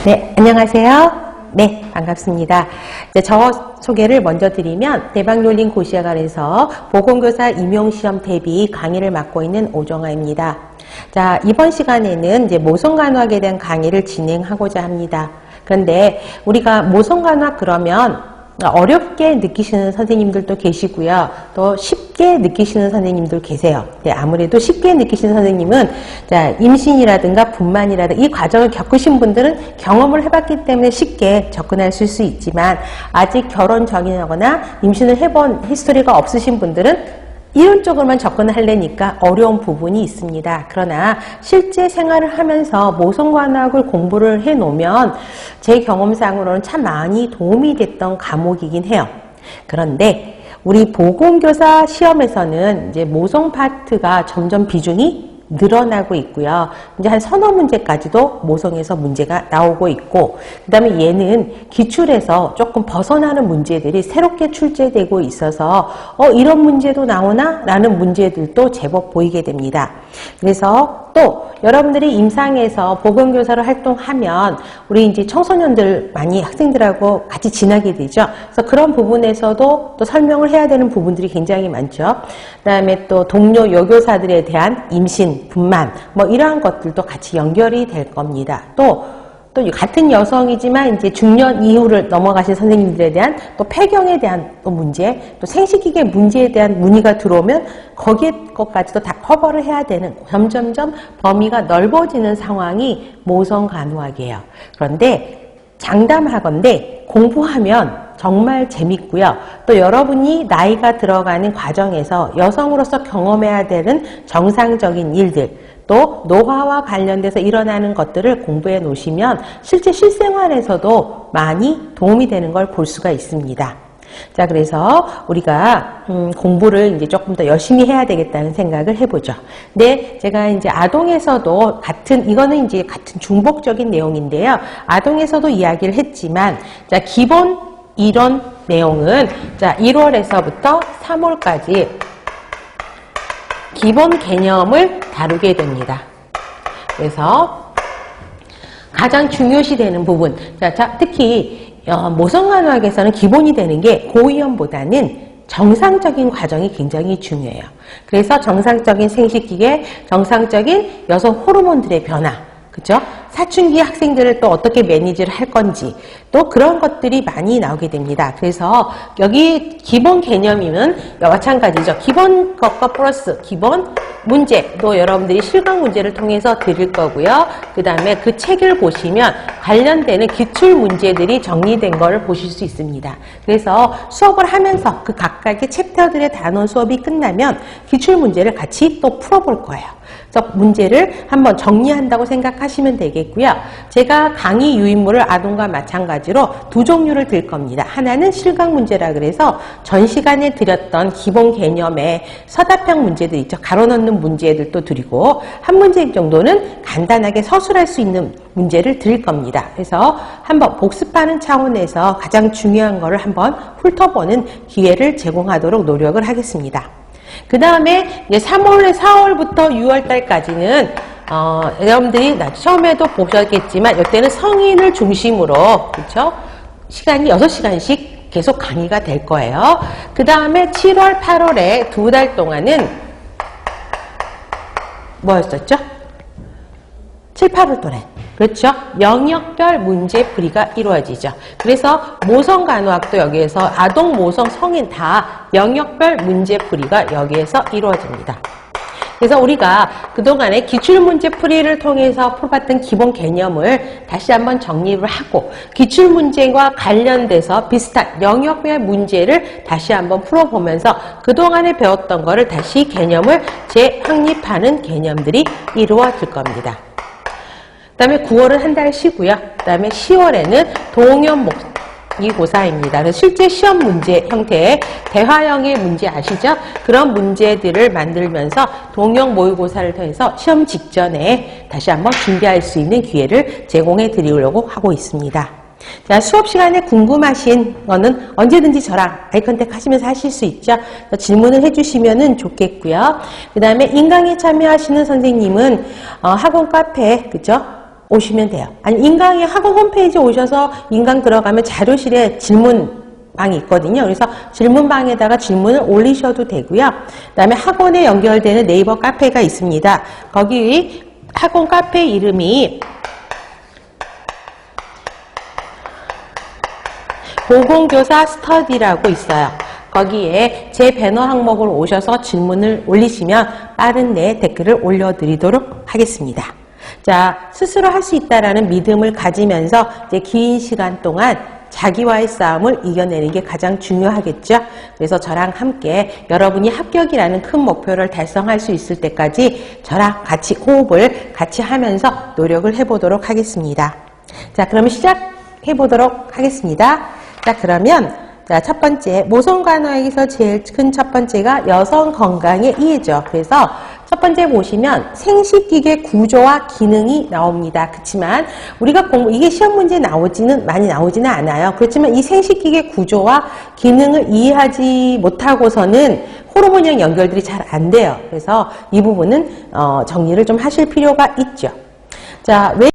네, 안녕하세요. 네, 반갑습니다. 저 소개를 먼저 드리면 대박놀림 고시학원에서 보건교사 임용시험 대비 강의를 맡고 있는 오정아입니다. 자, 이번 시간에는 이제 모성간호학에 대한 강의를 진행하고자 합니다. 그런데 우리가 모성간호학 그러면 어렵게 느끼시는 선생님들도 계시고요. 또 쉽게 느끼시는 선생님들 계세요. 네, 아무래도 쉽게 느끼시는 선생님은 자, 임신이라든가 분만이라든가 이 과정을 겪으신 분들은 경험을 해봤기 때문에 쉽게 접근하실 수 있지만 아직 결혼 전이거나 임신을 해본 히스토리가 없으신 분들은 이런 쪽으로만 접근을 하려니까 어려운 부분이 있습니다. 그러나 실제 생활을 하면서 모성간호학을 공부를 해놓으면 제 경험상으로는 참 많이 도움이 됐던 과목이긴 해요. 그런데 우리 보건교사 시험에서는 이제 모성 파트가 점점 비중이 늘어나고 있고요. 이제 한 서너 문제까지도 모성에서 문제가 나오고 있고, 그 다음에 얘는 기출에서 조금 벗어나는 문제들이 새롭게 출제되고 있어서 이런 문제도 나오나? 라는 문제들도 제법 보이게 됩니다. 그래서 또 여러분들이 임상에서 보건교사로 활동하면 우리 이제 청소년들 많이 학생들하고 같이 지나게 되죠. 그래서 그런 부분에서도 또 설명을 해야 되는 부분들이 굉장히 많죠. 그 다음에 또 동료 여교사들에 대한 임신, 분만 뭐 이러한 것들도 같이 연결이 될 겁니다. 또 같은 여성이지만 이제 중년 이후를 넘어가신 선생님들에 대한 또 폐경에 대한 또 문제, 또 생식기계 문제에 대한 문의가 들어오면 거기에 것까지도 다 커버를 해야 되는 점점점 범위가 넓어지는 상황이 모성간호학이에요. 그런데 장담하건대 공부하면 정말 재밌고요. 또 여러분이 나이가 들어가는 과정에서 여성으로서 경험해야 되는 정상적인 일들, 또 노화와 관련돼서 일어나는 것들을 공부해 놓으시면 실제 실생활에서도 많이 도움이 되는 걸 볼 수가 있습니다. 자, 그래서 우리가 공부를 이제 조금 더 열심히 해야 되겠다는 생각을 해보죠. 근데 제가 이제 아동에서도 이거는 이제 같은 중복적인 내용인데요. 아동에서도 이야기를 했지만, 자, 기본 이론 내용은 자, 1월에서부터 3월까지 기본 개념을 다루게 됩니다. 그래서 가장 중요시 되는 부분, 자, 특히 모성간호학에서는 기본이 되는 게 고위험보다는 정상적인 과정이 굉장히 중요해요. 그래서 정상적인 생식기계, 정상적인 여성 호르몬들의 변화, 그죠? 사춘기 학생들을 또 어떻게 매니지를 할 건지 또 그런 것들이 많이 나오게 됩니다. 그래서 여기 기본 개념이면 마찬가지죠. 기본 것과 플러스 기본 문제 또 여러분들이 실강 문제를 통해서 드릴 거고요. 그 다음에 그 책을 보시면 관련되는 기출 문제들이 정리된 걸 보실 수 있습니다. 그래서 수업을 하면서 그 각각의 챕터들의 단원 수업이 끝나면 기출 문제를 같이 또 풀어볼 거예요. 그래서 문제를 한번 정리한다고 생각하시면 되겠고요. 제가 강의 유인물을 아동과 마찬가지로 두 종류를 드릴 겁니다. 하나는 실강 문제라 그래서 전 시간에 드렸던 기본 개념의 서답형 문제들 있죠. 가로넣는 문제들도 드리고 한 문제 정도는 간단하게 서술할 수 있는 문제를 드릴 겁니다. 그래서 한번 복습하는 차원에서 가장 중요한 거를 한번 훑어보는 기회를 제공하도록 노력을 하겠습니다. 그 다음에 3월, 4월부터 6월 달까지는 여러분들이 처음에도 보셨겠지만 이때는 성인을 중심으로 그렇죠? 시간이 6시간씩 계속 강의가 될 거예요. 그 다음에 7월, 8월에 2달 동안은 뭐였었죠? 7, 8월 동안 그렇죠? 영역별 문제풀이가 이루어지죠. 그래서 모성간호학도 여기에서 아동, 모성, 성인 다 영역별 문제풀이가 여기에서 이루어집니다. 그래서 우리가 그동안에 기출문제풀이를 통해서 풀어봤던 기본 개념을 다시 한번 정리를 하고 기출문제와 관련돼서 비슷한 영역별 문제를 다시 한번 풀어보면서 그동안에 배웠던 거를 다시 개념을 재확립하는 개념들이 이루어질 겁니다. 그 다음에 9월은 한 달 쉬고요. 그 다음에 10월에는 동형 모의고사입니다. 그래서 실제 시험 문제 형태의 대화형의 문제 아시죠? 그런 문제들을 만들면서 동형 모의고사를 통해서 시험 직전에 다시 한번 준비할 수 있는 기회를 제공해 드리려고 하고 있습니다. 자, 수업 시간에 궁금하신 거는 언제든지 저랑 아이컨택 하시면서 하실 수 있죠. 질문을 해주시면 좋겠고요. 그 다음에 인강에 참여하시는 선생님은 학원 카페, 그죠? 오시면 돼요. 아니, 인강의 학원 홈페이지 오셔서 인강 들어가면 자료실에 질문방이 있거든요. 그래서 질문방에다가 질문을 올리셔도 되고요. 그 다음에 학원에 연결되는 네이버 카페가 있습니다. 거기 학원 카페 이름이 보건교사 스터디라고 있어요. 거기에 제 배너 항목을 오셔서 질문을 올리시면 빠른 내에 댓글을 올려드리도록 하겠습니다. 자, 스스로 할 수 있다라는 믿음을 가지면서 이제 긴 시간 동안 자기와의 싸움을 이겨내는 게 가장 중요하겠죠. 그래서 저랑 함께 여러분이 합격이라는 큰 목표를 달성할 수 있을 때까지 저랑 같이 호흡을 같이 하면서 노력을 해보도록 하겠습니다. 자, 그러면 시작해 보도록 하겠습니다. 자, 그러면 자, 첫 번째 모성간호학에서 제일 큰 첫 번째가 여성 건강의 이해죠. 그래서 첫 번째 보시면 생식기계 구조와 기능이 나옵니다. 그렇지만 우리가 이게 시험 문제에 많이 나오지는 않아요. 그렇지만 이 생식기계 구조와 기능을 이해하지 못하고서는 호르몬이랑 연결들이 잘 안 돼요. 그래서 이 부분은 정리를 좀 하실 필요가 있죠. 자, 왜